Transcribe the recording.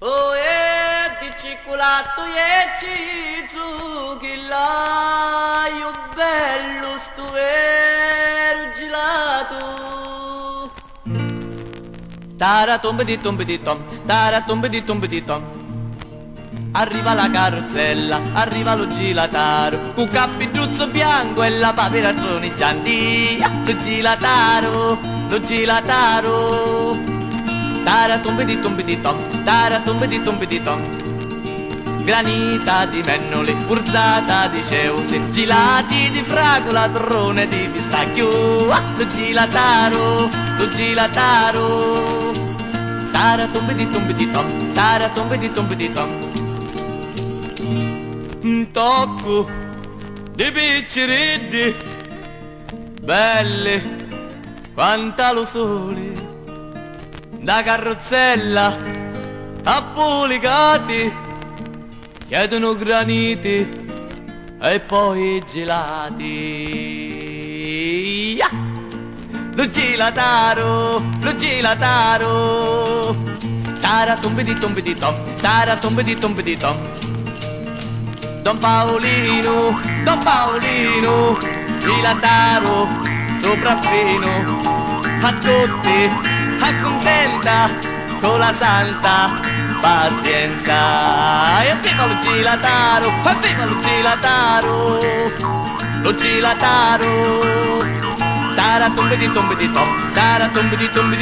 Oh, di cicolato e citru che l'aio bello sto gelato. Tara tombe di tom, tara tombe di tom. Arriva la carrozzella, arriva lo gilataro, cu cappigiuzzo bianco e la papera tronigianti. Lo gilataro, lo gilataro. Tara tombe di tom, tara tombe di tom. Granita di mennoli, urzata di ceusi, gelati di fragola, torrone di pistacchio. Lo gilataro, lo gilataro. Tara tombe di tom, tara tombe di tom. Un tocco di picciriddi belli quanta lo sole, da carrozzella appulicati chiedono graniti e poi gelati. Lo gelataro, lo gelataro. Tara tombe di tom, tara tombe di tom. Don Paolino, gelataro, sopraffino, a tutti, accontenta, con la santa pazienza. E viva lo gelataro, e viva lo gelataro, lo gelataro. Tara tombe di tom, tara tombe di tom.